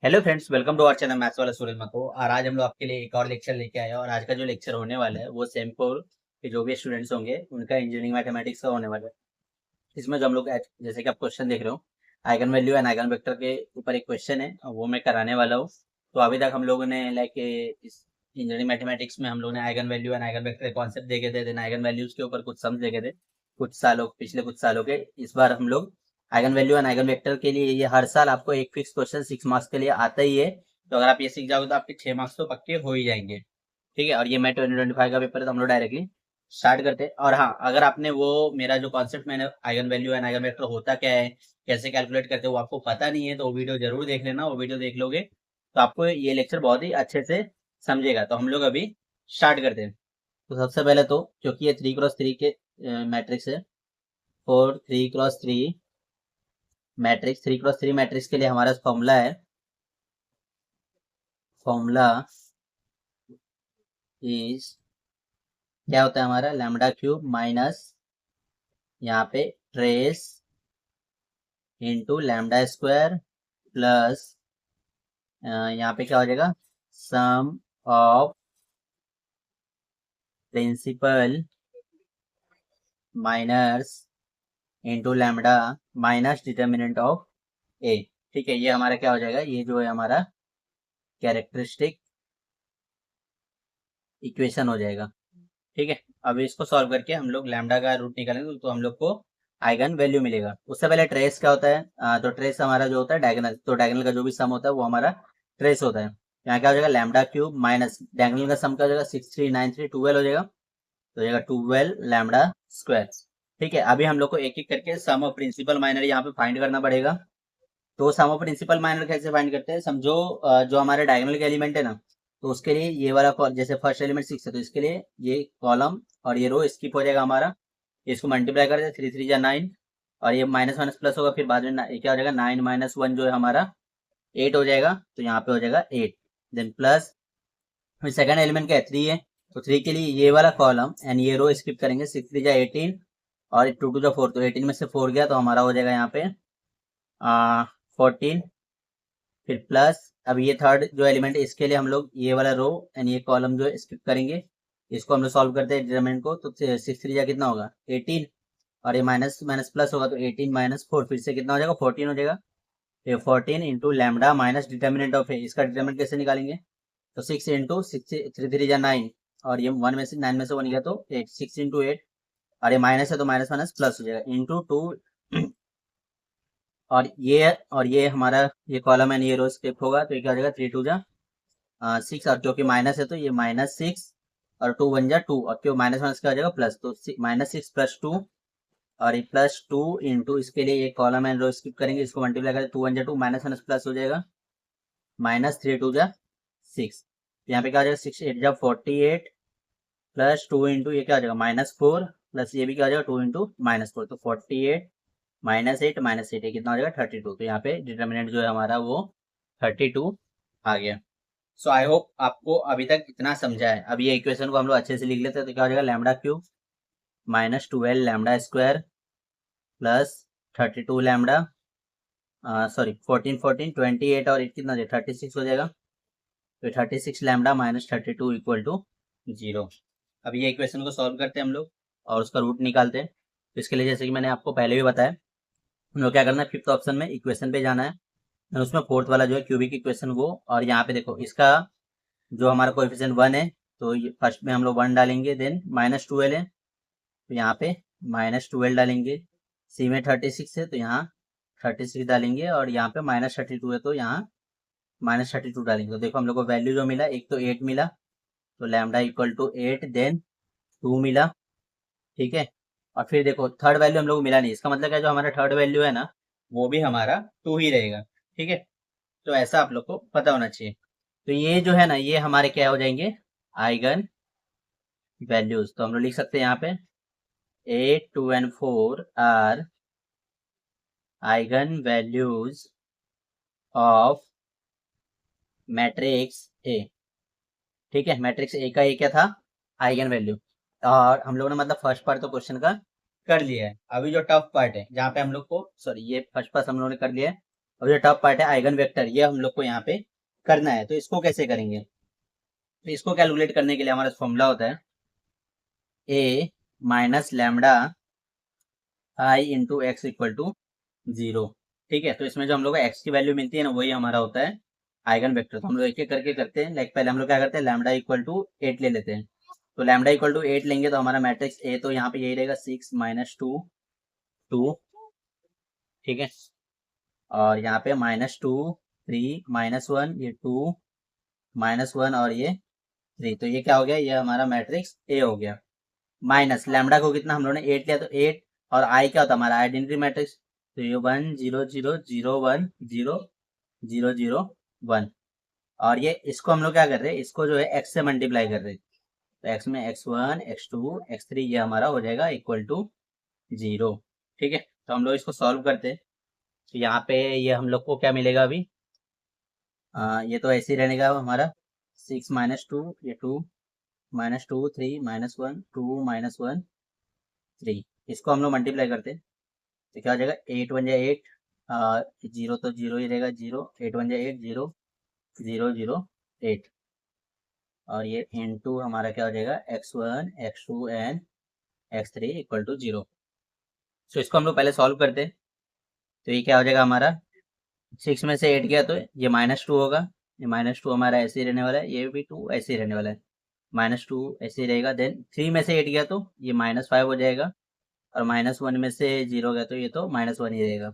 Hello friends, welcome to our channel maths वाला सूरज मको। और आज हम लोग आपके लिए एक और लेक्चर लेके आए हैं। और आज का जो लेक्चर होने वाला है वो सेम फोर के जो भी स्टूडेंट्स होंगे उनका इंजीनियरिंग मैथमेटिक्स का होने वाला है। इसमें जो हम लोग जैसे कि आप क्वेश्चन देख रहे हो, eigen value and eigen vector के ऊपर एक क्वेश्चन है और वो मैं कराने वाला हूँ। तो अभी तक हम लोगों ने लाइक इस इंजीनियरिंग मैथमेटिक्स में हम लोग ने eigen value and eigen vector concept देखे थे, देन आइगन वैल्यूज के ऊपर कुछ सम्स देखे थे पिछले कुछ सालों के। इस बार हम लोग eigen value and eigen vector के लिए ये हर साल आपको एक फिक्स क्वेश्चन 6 मार्क्स के लिए आता ही है। तो अगर आप ये सीख जाओगे तो आपके 6 मार्क्स तो पक्के हो ही जाएंगे। ठीक है, और ये मैं 2025 का पेपर है तो हम लोग डायरेक्टली स्टार्ट करते हैं। और हाँ, अगर आपने वो मेरा जो कॉन्सेप्ट मैंने eigen value and eigen vector होता क्या है, कैसे कैलकुलेट करते हैं, वो आपको पता नहीं है तो वो वीडियो जरूर देख लेना। वो वीडियो देख लोगे तो आपको ये लेक्चर बहुत ही अच्छे से समझेगा। तो हम लोग अभी स्टार्ट करते हैं। तो सबसे पहले तो क्योंकि ये 3x3 के मैट्रिक्स है, 4 3x3 मैट्रिक्स, 3x3 मैट्रिक्स के लिए हमारा फॉर्मूला है, फॉर्मूला इज क्या होता है हमारा, लैम्डा क्यूब माइनस यहाँ पे trace into lambda square plus यहाँ पे क्या हो जाएगा, sum of principal minus into lambda minus determinant of A. ठीक है, ये हमारा क्या हो जाएगा, ये जो है हमारा कैरेक्टरिस्टिक इक्वेशन हो जाएगा। ठीक है, अब इसको सॉल्व करके हम लोग लैम्डा का रूट निकालेंगे तो हम लोग को आइगन वैल्यू मिलेगा। उससे पहले ट्रेस क्या होता है, तो ट्रेस हमारा जो होता है डायगोनल, तो डायगोनल का जो भी सम होता है वो हमारा ट्रेस होता है। यहाँ क्या हो जाएगा, लैम्डा क्यूब माइनस डायगोनल का सम क्या हो जाएगा, 6393 12 हो जाएगा, तो हो जाएगा 12 लैम्डा स्क्वायर। ठीक है, अभी हम लोग को एक एक करके सम ऑफ प्रिंसिपल माइनर यहाँ पे फाइंड करना पड़ेगा। तो सम ऑफ प्रिंसिपल माइनर कैसे फाइंड करते हैं, समझो जो हमारे डायगोनल के एलिमेंट है ना, तो उसके लिए ये वाला जैसे फर्स्ट एलिमेंट 6 है तो इसके लिए ये कॉलम और ये रो स्किप हो जाएगा हमारा। इसको मल्टीप्लाई कर दे, 3 3 जा 9, और ये माइनस माइनस प्लस होगा, फिर बाद में ये क्या हो जाएगा, 9 माइनस 1 जो है हमारा 8 हो जाएगा, तो यहाँ पे हो जाएगा 8। देन प्लस फिर सेकंड एलिमेंट क्या है, 3 है, तो 3 के लिए ये वाला कॉलम एंड ये रो स्किप करेंगे, 6 3 जा 18 और 2 2 जा 4, तो 18 में से 4 गया तो हमारा हो जाएगा यहाँ पे 14। फिर प्लस अब ये थर्ड जो एलिमेंट है इसके लिए हम लोग ये वाला रो एंड ये कॉलम जो है स्किप करेंगे। इसको हम लोग सॉल्व करते हैं डिटरमिनेंट को, तो 6 3 जा कितना होगा 18, और ये माइनस माइनस प्लस होगा तो 18 माइनस 4 फिर से कितना हो जाएगा 14 हो जाएगा। ये 14 into lambda minus determinant of है, इसका डिटर्मिनेंट कैसे निकालेंगे, तो 6 इंटू 6 3 3 जा 9, और ये 1 में से 9 में से 1 गया तो 8, 6 इंटू 8, और ये माइनस है तो माइनस माइनस प्लस हो जाएगा इंटू 2, और ये हमारा ये कॉलम है ये रो स्किप होगा तो ये क्या हो जाएगा 3 2 जा 6, और क्योंकि माइनस है तो ये माइनस 6 और 2 1 जा 2, और क्यों माइनस माइनस क्या हो जाएगा प्लस, तो माइनस 6 प्लस 2, और ये प्लस 2 इंटू इसके लिए ये कॉलम एंड रो स्किप करेंगे, इसको मल्टीप्लाई करें 2 1 जा 2 माइनस माइनस प्लस हो जाएगा, माइनस 3 2 जा 6। यहाँ पे क्या हो जाएगा 6 8 जा 48 प्लस 2 इंटू ये क्या हो जाएगा -4, प्लस ये भी क्या हो जाएगा 2 इंटू -4, तो 48 -8 ये कितना हो जाएगा 32। तो यहाँ पे डिटर्मिनेंट जो है हमारा वो 32 आ गया। सो आई होप आपको अभी तक इतना समझा है। अब ये इक्वेशन को हम लोग अच्छे से लिख लेते हैं, तो क्या हो जाएगा lambda cube minus 12 lambda square plus 32 lambda, sorry 14 14 28 और 8 कितना हो जाएगा 36 हो जाएगा, तो 36 लैम्डा माइनस 32 इक्वल टू 0। अब ये इक्वेशन को सॉल्व करते हैं हम लोग और उसका रूट निकालते हैं। तो इसके लिए जैसे कि मैंने आपको पहले भी बताया, हम लोग क्या करना है, फिफ्थ ऑप्शन में इक्वेशन पे जाना है और उसमें फोर्थ वाला जो है क्यूबिक इक्वेशन वो, और यहाँ पे देखो इसका जो हमारा कोएफिशिएंट 1 है तो फर्स्ट में हम लोग 1 डालेंगे, देन -12 है तो यहाँ पे -12 डालेंगे, सी में 36 है तो यहाँ 36 डालेंगे, और यहाँ पे -32 है तो यहाँ -32 डालेंगे। तो देखो हम लोग को वैल्यू जो मिला, एक तो 8 मिला तो लैम्डा इक्वल टू 8, देन 2 मिला। ठीक है, और फिर देखो थर्ड वैल्यू हम लोग को मिला नहीं, इसका मतलब क्या, जो हमारा थर्ड वैल्यू है ना वो भी हमारा 2 ही रहेगा। ठीक है, तो ऐसा आप लोग को पता होना चाहिए। तो ये जो है ना ये हमारे क्या हो जाएंगे, आइगन वैल्यूज। तो हम लोग लिख सकते हैं यहाँ पे 8 2 and 4 are eigen values of matrix A. ठीक है, मैट्रिक्स ए का ये क्या था, आइगन वैल्यू। और हम लोगों ने मतलब फर्स्ट पार्ट तो क्वेश्चन का कर लिया है। अभी जो टफ पार्ट है जहाँ पे हम लोग को, सॉरी ये फर्स्ट पार्ट हम लोगों ने कर लिया है, अब जो टॉप पार्ट है आइगन वेक्टर, ये हम लोग को यहाँ पे करना है। तो इसको कैसे करेंगे, तो इसको कैलकुलेट करने के लिए हमारा फॉर्मूला होता है A minus lambda I into X equal to 0। ठीक है, तो इसमें जो हम लोग को एक्स की वैल्यू मिलती है ना, वही हमारा होता है आइगन वेक्टर। तो हम लोग एक एक करके करते हैं। लाइक पहले हम लोग क्या करते हैं, लैम्डा इक्वल टू 8 ले लेते हैं। तो लैम्डा इक्वल टू 8 लेंगे तो हमारा मैट्रिक्स ए तो यहाँ पे यही रहेगा 6 माइनस 2 2। ठीक है, और यहाँ पे -2 3 -1 ये 2 -1 और ये 3। तो ये क्या हो गया, ये हमारा मैट्रिक्स ए हो गया। माइनस लैम्डा को कितना हम लोगों ने 8 लिया, तो 8 और आई क्या होता है हमारा आइडेंटिटी मैट्रिक्स। तो ये 1 0 0 0 1 0 0 0 1। और ये इसको हम लोग क्या कर रहे हैं, इसको जो है एक्स से मल्टीप्लाई कर रहे हैं। तो एक्स में x1 x2 x3 ये हमारा हो जाएगा इक्वल टू 0। ठीक है, तो हम लोग इसको सॉल्व करते हैं। तो यहाँ पे ये हम लोग को क्या मिलेगा अभी, ये तो ऐसे ही रहने का हमारा 6 -2 ये 2 -2 3 -1 2 -1 3। इसको हम लोग मल्टीप्लाई करते हैं तो क्या हो जाएगा, 8 1 जा 8 जीरो तो जीरो ही रहेगा, 0 8 1 जा 8 0 0 0 8। और ये इनटू हमारा क्या हो जाएगा x1 x2 and x3 equal to 0। सो इसको हम लोग पहले सॉल्व करते हैं। तो ये क्या हो जाएगा हमारा, 6 में से 8 गया तो ये -2 होगा। ये -2 हमारा ऐसे ही रहने वाला है, ये भी 2 ऐसे ही रहने वाला है, -2 ऐसे ही रहेगा। देन 3 में से 8 गया तो ये -5 हो जाएगा, और -1 में से 0 गया तो ये तो -1 ही रहेगा।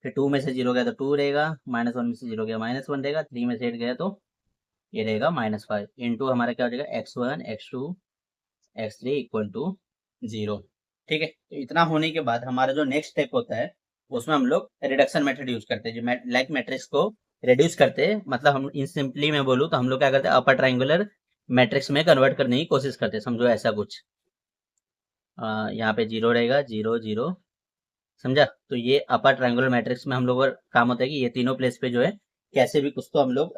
फिर 2 में से 0 गया तो 2 रहेगा, -1 में से 0 गया -1 रहेगा, 3 में से 8 गया तो ये रहेगा -5 इंटू हमारा क्या हो जाएगा x1 x2 x3 equal to 0। ठीक है, तो इतना होने के बाद हमारा जो नेक्स्ट स्टेप होता है उसमें हम लोग रिडक्शन मेथड यूज करते हैं। जो लाइक मैट्रिक्स को रिड्यूस करते हैं, मतलब हम इन सिंपली में बोलूँ तो हम लोग क्या करते हैं, अपर ट्राइंगुलर मैट्रिक्स में कन्वर्ट करने की कोशिश करते हैं। समझो ऐसा कुछ, यहाँ पे 0 रहेगा 0 0, समझा। तो ये अपर ट्राइंगुलर मैट्रिक्स में हम लोग का काम होता है कि ये तीनों प्लेस पे जो है कैसे भी कुछ तो हम लोग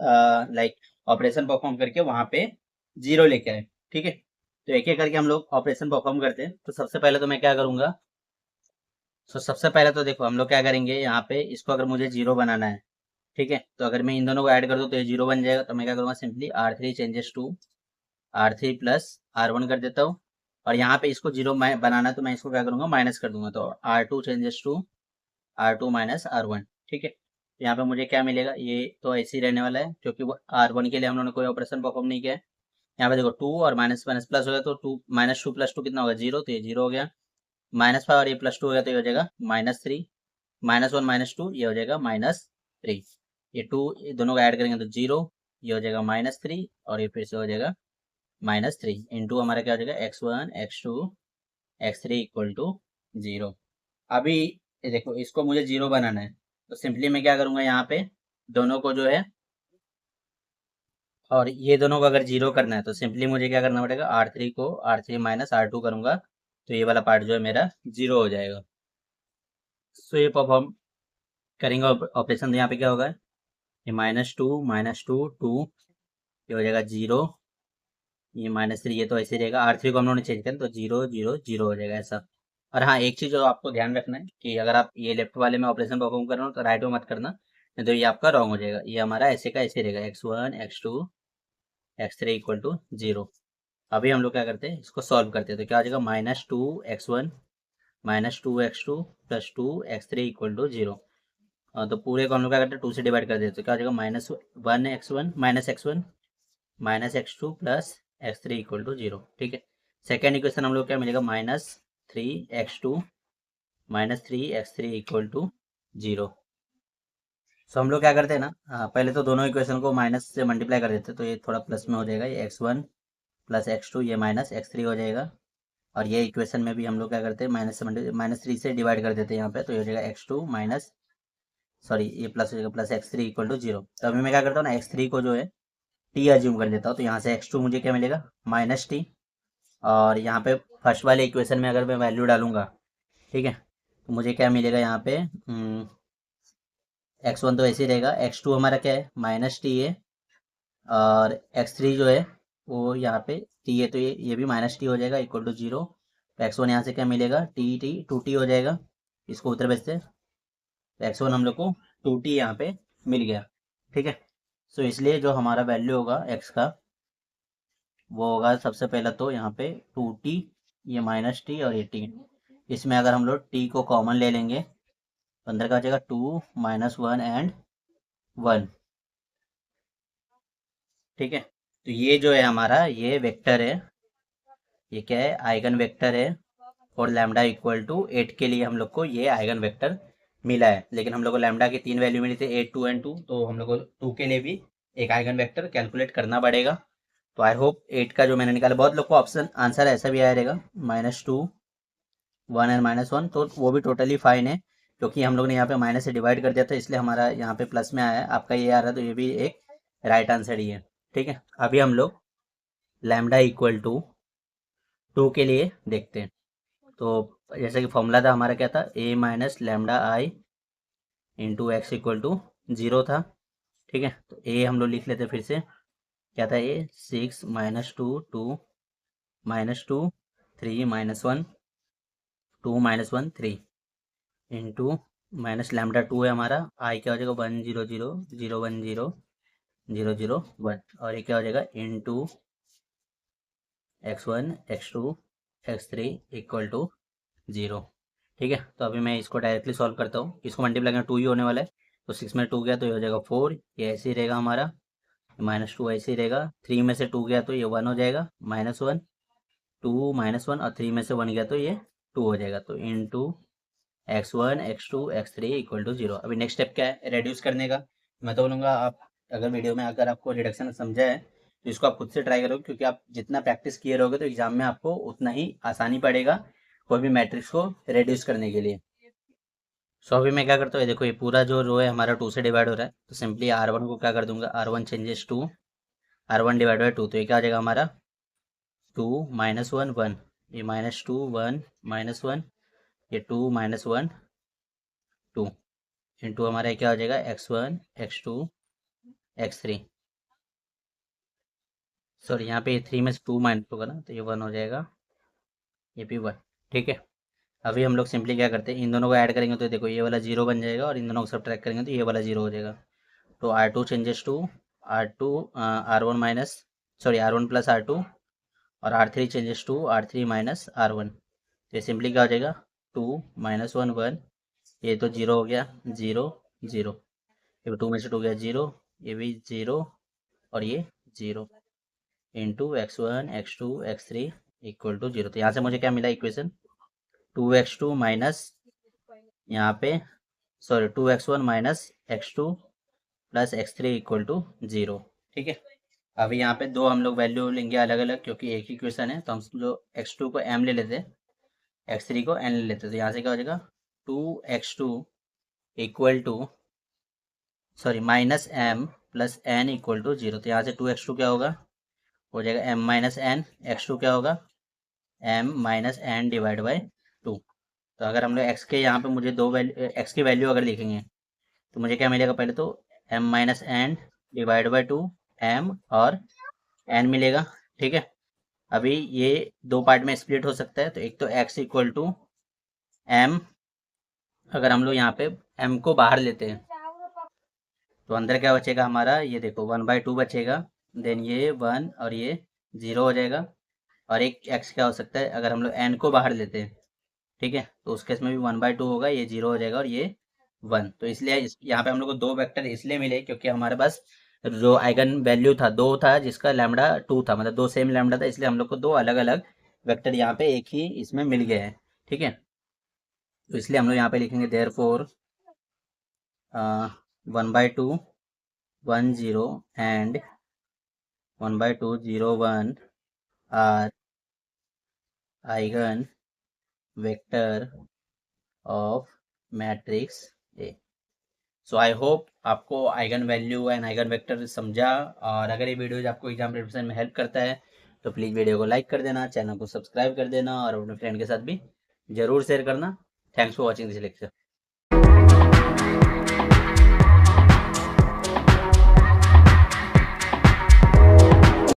लाइक ऑपरेशन परफॉर्म करके वहां पे 0 लेके आए। ठीक है, तो एक एक करके हम लोग ऑपरेशन परफॉर्म करते हैं। तो सबसे पहले तो मैं क्या करूंगा, तो सबसे पहले तो देखो हम लोग क्या करेंगे, यहाँ पे इसको अगर मुझे 0 बनाना है, ठीक है, तो अगर मैं इन दोनों को ऐड कर दूं तो ये 0 बन जाएगा। तो मैं क्या करूंगा, simply R3 changes to R3 plus R1 कर देता हूँ। और यहाँ पे इसको 0 बनाना है तो मैं इसको क्या करूंगा, माइनस कर दूंगा। तो R2 changes to R2 minus R1। ठीक है, तो यहाँ पे मुझे क्या मिलेगा, ये तो ऐसे ही रहने वाला है क्योंकि वो R1 के लिए हम लोगों ने कोई ऑपरेशन परफॉर्म नहीं किया है। यहाँ पे देखो 2 और माइनस माइनस प्लस हो गया, तो 2 -2 + 2 कितना होगा 0, तो ये 0 हो गया। -5 और ये +2 हो गया तो ये हो जाएगा -3। -1 -2 ये हो जाएगा -3। ये 2 ये दोनों को ऐड करेंगे तो 0, ये हो जाएगा -3, और ये फिर से हो जाएगा -3 इंटू हमारा क्या हो जाएगा x1 x2 x3 equal to 0। अभी ये देखो इसको मुझे 0 बनाना है, तो सिंपली मैं क्या करूंगा, यहाँ पे दोनों को जो है, और ये दोनों को अगर 0 करना है तो सिंपली मुझे क्या करना पड़ेगा, R3 को R3 माइनस R2 करूंगा तो ये वाला पार्ट जो है मेरा 0 हो जाएगा। सो ये परफॉर्म करेंगे ऑपरेशन, तो यहाँ पे क्या होगा, ये -2 2 ये हो जाएगा 0, ये -3 ये तो ऐसे रहेगा। R3 को हम लोगों ने चेंज किया तो 0 0 0 हो जाएगा ऐसा। और हाँ, एक चीज़ जो आपको ध्यान रखना है कि अगर आप ये लेफ्ट वाले में ऑपरेशन परफॉर्म कर रहे हो तो राइट में मत करना, नहीं तो ये आपका रॉन्ग हो जाएगा। ये हमारा ऐसे का ऐसे रहेगा, x1 x2 x3 equal to 0। अभी हम लोग क्या करते हैं, इसको सॉल्व करते हैं। तो क्या हो जाएगा, -2 x1 -2 x2 + 2 x3 equal to 0। तो पूरे को हम लोग क्या करते हैं 2 से डिवाइड कर देते हैं। तो क्या हो जाएगा, -1 x1 -x2 + x3 equal to 0। ठीक है, सेकेंड इक्वेशन हम लोग क्या मिलेगा, -3 x2 -3 x3 इक्वल टू 0। सो हम लोग क्या करते हैं ना, पहले तो दोनों इक्वेशन को माइनस से मल्टीप्लाई कर देते हैं, तो ये थोड़ा प्लस में हो जाएगा। ये x1 + x2 ये -x3 हो जाएगा। और ये इक्वेशन में भी हम लोग क्या करते हैं, -3 से डिवाइड कर देते हैं यहाँ पे, तो ये हो जाएगा x2 माइनस, सॉरी ये प्लस हो जाएगा, प्लस x3 इक्वल टू 0। तो अभी मैं क्या करता हूँ ना, x3 को जो है t अज्यूम कर लेता हूँ। तो यहाँ से x2 मुझे क्या मिलेगा, -t। और यहाँ पे फर्स्ट वाले इक्वेशन में अगर मैं वैल्यू डालूंगा, ठीक है, तो मुझे क्या मिलेगा यहाँ पे, x1 तो ऐसे ही रहेगा, x2 हमारा क्या है -t है, और x3 जो है वो यहाँ पे t है, तो ये भी -t हो जाएगा इक्वल टू 0। तो x1 यहाँ से क्या मिलेगा, t 2t हो जाएगा, इसको उत्तर भेजते हैं। तो x1 हम लोग को 2t यहाँ पे मिल गया, ठीक है। सो इसलिए जो हमारा वैल्यू होगा x का वो होगा सबसे पहला तो यहाँ पे 2t, ये माइनस टी और ये t। इसमें अगर हम लोग t को कॉमन ले लेंगे तो अंदर का आ जाएगा 2 - 1 एंड 1, ठीक है। तो ये जो है हमारा ये वेक्टर है, ये क्या है, आइगन वेक्टर है। और लैम्डा इक्वल टू 8 के लिए हम लोग को ये आइगन वेक्टर मिला है। लेकिन हम लोग को लैम्डा की 3 वैल्यू मिली थी 8, 2 एंड 2, तो हम लोग को 2 के लिए भी एक आइगन वेक्टर कैलकुलेट करना पड़ेगा। तो आई होप 8 का जो मैंने निकाला, बहुत लोग को ऑप्शन आंसर ऐसा भी आया रहेगा -2, 1 एंड -1, तो वो भी टोटली फाइन है, क्योंकि हम लोग ने यहाँ पे माइनस से डिवाइड कर दिया था, इसलिए हमारा यहाँ पे प्लस में आया है। आपका ये आ रहा है तो ये भी एक राइट आंसर ही है, ठीक है। अभी हम लोग लैम्डा इक्वल टू 2 के लिए देखते हैं। तो जैसे कि फॉर्मूला था हमारा, क्या था, a minus lambda I into X equal to 0 था, ठीक है। तो a हम लोग लिख लेते हैं फिर से, क्या था, a 6 - 2 2 -2 3 -1 2 -1 3 इंटू माइनस लैम्डा 2 है हमारा, आई क्या हो जाएगा 1 0 0 0 1 0 0 0 1, और ये क्या हो जाएगा into x1 x2 x3 equal to 0, ठीक है। तो अभी मैं इसको डायरेक्टली सॉल्व करता हूँ। इसको मल्टीप्लाई करना 2 ही होने वाला है, तो 6 में 2 गया तो ये हो जाएगा 4, ये ऐसे ही रहेगा हमारा, -2 ऐसे ही रहेगा। 3 में से 2 गया तो ये 1 हो जाएगा, -1 2 -1, और 3 में से 1 गया तो ये 2 हो जाएगा। तो into x1 x2 x3 equal to 0। अभी नेक्स्ट स्टेप क्या है, रेड्यूस करने का। मैं तो बोलूँगा आप अगर वीडियो में अगर आपको रिडक्शन समझा है तो इसको आप खुद से ट्राई करोगे, क्योंकि आप जितना प्रैक्टिस किए रहोगे तो एग्जाम में आपको उतना ही आसानी पड़ेगा कोई भी मैट्रिक्स को रेड्यूस करने के लिए। सो अभी मैं क्या करता हूँ, देखो ये पूरा जो रो है हमारा 2 से डिवाइड हो रहा है, तो सिंपली R1 को क्या कर दूंगा, R1 changes to R1 divide by 2, तो ये क्या आ जाएगा हमारा 2 -1 1, ये -2 1 -1, ये 2 -1 2 इंटू हमारा क्या हो जाएगा x1 x2 x3, सॉरी यहाँ पे 3 में से 2 माइनस होगा ना, तो ये 1 हो जाएगा, ये भी 1, ठीक है। अभी हम लोग सिंपली क्या करते हैं, इन दोनों को ऐड करेंगे तो देखो ये वाला 0 बन जाएगा, और इन दोनों को सब्ट्रैक्ट करेंगे तो ये वाला 0 हो जाएगा। तो R2 changes to R2 R1 minus, sorry R1 plus R2, और R3 changes to R3 minus R1। तो ये सिंपली क्या हो जाएगा 2 -1 1, ये तो 0 हो गया, 0 0, ये 2 में से 2 गया 0, ये भी 0, और ये 0 into x1 x2 x3 equal to 0। तो यहाँ से मुझे क्या मिला इक्वेशन, 2x2 माइनस यहाँ पे, sorry 2x1 minus x2 plus x3 equal to 0, ठीक है। अभी यहाँ पे दो हम लोग वैल्यू लेंगे अलग अलग, क्योंकि एक ही क्वेश्चन है, तो हम जो x2 को m ले लेते हैं, x3 को n ले लेते हैं। तो यहाँ से क्या हो जाएगा 2x2 equal to, sorry minus m plus n equal to 0। तो यहाँ से 2x2 क्या होगा, हो जाएगा m माइनस n, x2 क्या होगा m minus n divide by 2। तो अगर हम लोग x के यहाँ पे मुझे दो वैल्यू, x की वैल्यू अगर लिखेंगे तो मुझे क्या मिलेगा, पहले तो m minus n divide by 2 m और n मिलेगा, ठीक है। अभी ये दो पार्ट में स्प्लिट हो सकता है, तो एक तो x इक्वल टू m, अगर हम लोग यहाँ पे m को बाहर लेते हैं तो अंदर क्या बचेगा हमारा, ये देखो 1/2 बचेगा, देन ये 1 और ये 0 हो जाएगा। और एक x क्या हो सकता है, अगर हम लोग n को बाहर लेते हैं, ठीक है, तो उस केस में भी 1/2 होगा, ये 0 हो जाएगा और ये 1। तो इसलिए यहाँ पे हम लोग को दो वेक्टर इसलिए मिले क्योंकि हमारे पास जो आइगन वैल्यू था दो था, जिसका लैम्डा 2 था, मतलब दो सेम लैम्डा था, इसलिए हम लोग को दो अलग अलग वेक्टर यहाँ पे एक ही इसमें मिल गए हैं, ठीक है। तो इसलिए हम लोग यहाँ पे लिखेंगे therefore 1/2 1 0 and 1/2 0 1 are eigen vector of matrix A. So I hope आपको eigen value and eigen vector समझा, और अगर ये वीडियो आपको एग्जाम प्रिपरेशन में हेल्प करता है तो प्लीज़ वीडियो को लाइक कर देना, चैनल को सब्सक्राइब कर देना, और अपने फ्रेंड के साथ भी ज़रूर शेयर करना। Thanks for watching this lecture.